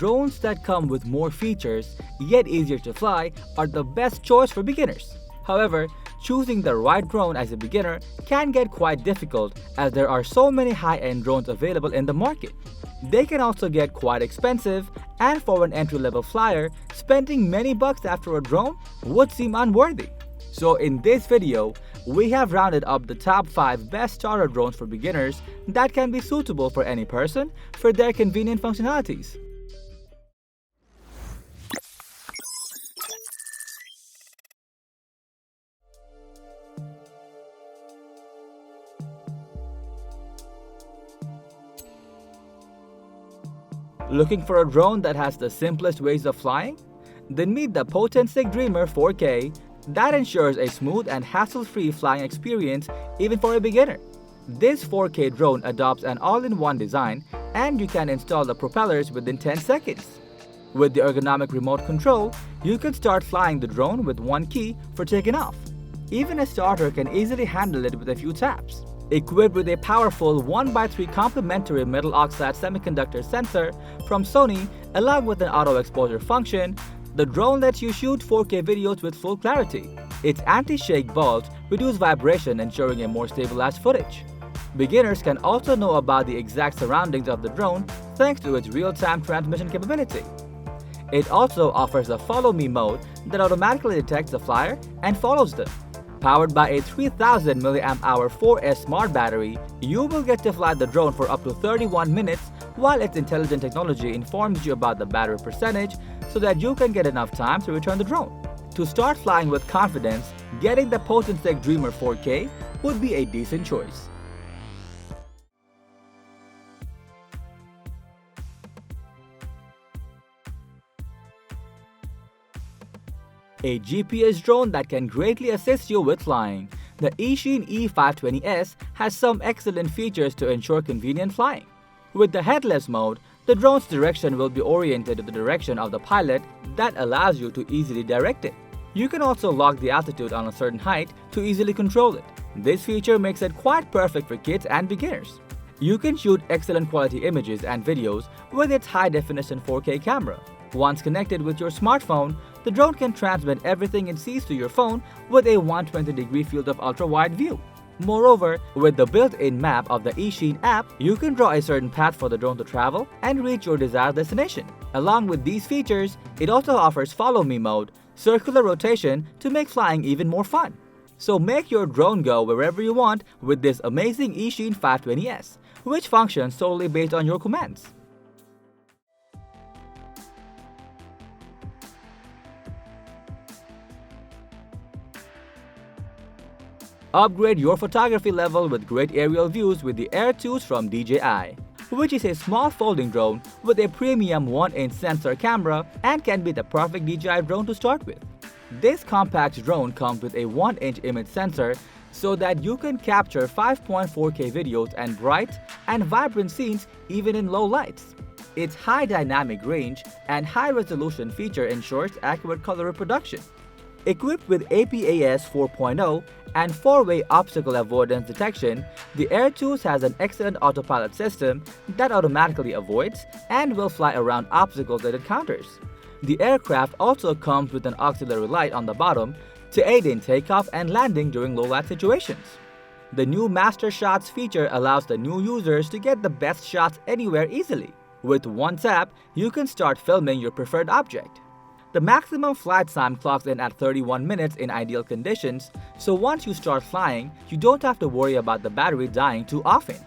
drones that come with more features yet easier to fly are the best choice for beginners. However, choosing the right drone as a beginner can get quite difficult as there are so many high-end drones available in the market. They can also get quite expensive, and for an entry-level flyer, spending many bucks after a drone would seem unworthy. So in this video, we have rounded up the top 5 best starter drones for beginners that can be suitable for any person for their convenient functionalities. Looking for a drone that has the simplest ways of flying? Then meet the Potensic Dreamer 4K that ensures a smooth and hassle-free flying experience even for a beginner. This 4K drone adopts an all-in-one design, and you can install the propellers within 10 seconds. With the ergonomic remote control, you can start flying the drone with one key for taking off. Even a starter can easily handle it with a few taps. Equipped with a powerful 1x3 complementary metal oxide semiconductor sensor from Sony along with an auto exposure function, the drone lets you shoot 4K videos with full clarity. Its anti-shake balls reduce vibration, ensuring a more stabilized footage. Beginners can also know about the exact surroundings of the drone thanks to its real-time transmission capability. It also offers a follow me mode that automatically detects the flyer and follows them. Powered by a 3000 mAh 4S smart battery, you will get to fly the drone for up to 31 minutes while its intelligent technology informs you about the battery percentage so that you can get enough time to return the drone. To start flying with confidence, getting the Potensic Dreamer 4K would be a decent choice. A GPS drone that can greatly assist you with flying. The EACHINE E520S has some excellent features to ensure convenient flying. With the headless mode, the drone's direction will be oriented to the direction of the pilot that allows you to easily direct it. You can also lock the altitude on a certain height to easily control it. This feature makes it quite perfect for kids and beginners. You can shoot excellent quality images and videos with its high-definition 4K camera. Once connected with your smartphone, the drone can transmit everything it sees to your phone with a 120-degree field of ultra-wide view. Moreover, with the built-in map of the EACHINE app, you can draw a certain path for the drone to travel and reach your desired destination. Along with these features, it also offers follow me mode, circular rotation to make flying even more fun. So make your drone go wherever you want with this amazing EACHINE 520S, which functions solely based on your commands. Upgrade your photography level with great aerial views with the Air 2s from DJI, which is a small folding drone with a premium 1-inch sensor camera and can be the perfect DJI drone to start with. This compact drone comes with a 1-inch image sensor so that you can capture 5.4K videos and bright and vibrant scenes even in low lights. Its high dynamic range and high resolution feature ensures accurate color reproduction. Equipped with APAS 4.0 and 4-way obstacle avoidance detection, the Air 2s has an excellent autopilot system that automatically avoids and will fly around obstacles it encounters. The aircraft also comes with an auxiliary light on the bottom to aid in takeoff and landing during low-light situations. The new Master Shots feature allows the new users to get the best shots anywhere easily. With one tap, you can start filming your preferred object. The maximum flight time clocks in at 31 minutes in ideal conditions, so once you start flying, you don't have to worry about the battery dying too often.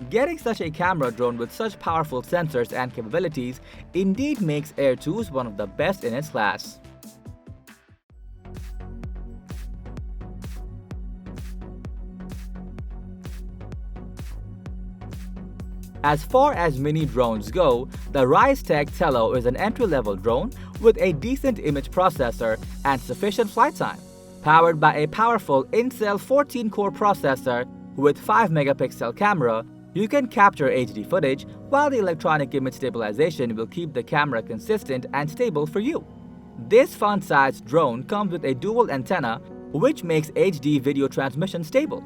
Getting such a camera drone with such powerful sensors and capabilities indeed makes Air 2s one of the best in its class. As far as mini drones go, the Ryze Tech Tello is an entry-level drone with a decent image processor and sufficient flight time. Powered by a powerful Intel 14-core processor with 5-megapixel camera, you can capture HD footage while the electronic image stabilization will keep the camera consistent and stable for you. This fun-sized drone comes with a dual antenna which makes HD video transmission stable.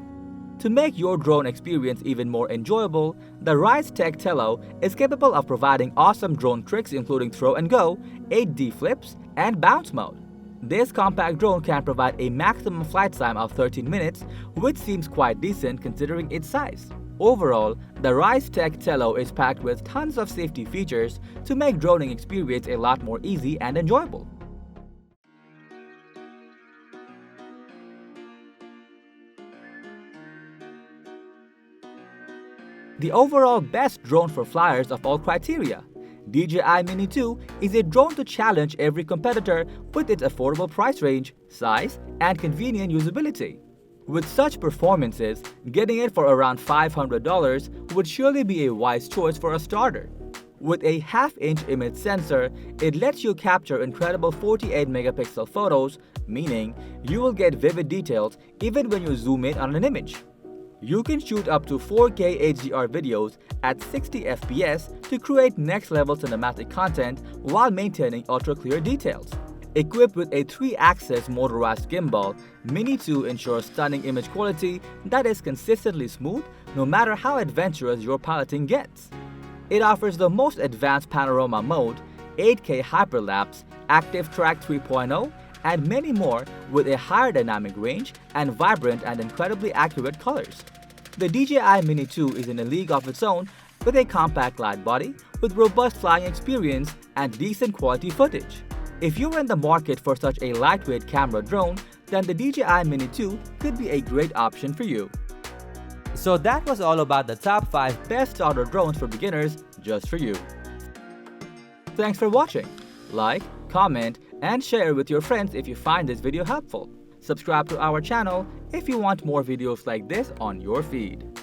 To make your drone experience even more enjoyable, the Ryze Tech Tello is capable of providing awesome drone tricks including throw and go, 8D flips, and bounce mode. This compact drone can provide a maximum flight time of 13 minutes, which seems quite decent considering its size. Overall, the Ryze Tech Tello is packed with tons of safety features to make droning experience a lot more easy and enjoyable. The overall best drone for flyers of all criteria. DJI Mini 2 is a drone to challenge every competitor with its affordable price range, size, and convenient usability. With such performances, getting it for around $500 would surely be a wise choice for a starter. With a half-inch image sensor, it lets you capture incredible 48-megapixel photos, meaning you will get vivid details even when you zoom in on an image. You can shoot up to 4K HDR videos at 60 FPS to create next-level cinematic content while maintaining ultra-clear details. Equipped with a 3-axis motorized gimbal, Mini 2 ensures stunning image quality that is consistently smooth no matter how adventurous your piloting gets. It offers the most advanced panorama mode, 8K hyperlapse, active track 3.0, and many more with a higher dynamic range and vibrant and incredibly accurate colors. The DJI Mini 2 is in a league of its own with a compact light body with robust flying experience and decent quality footage. If you're in the market for such a lightweight camera drone, then the DJI Mini 2 could be a great option for you. So that was all about the top 5 best starter drones for beginners just for you. Thanks for watching. Like, comment, and share with your friends if you find this video helpful. Subscribe to our channel if you want more videos like this on your feed.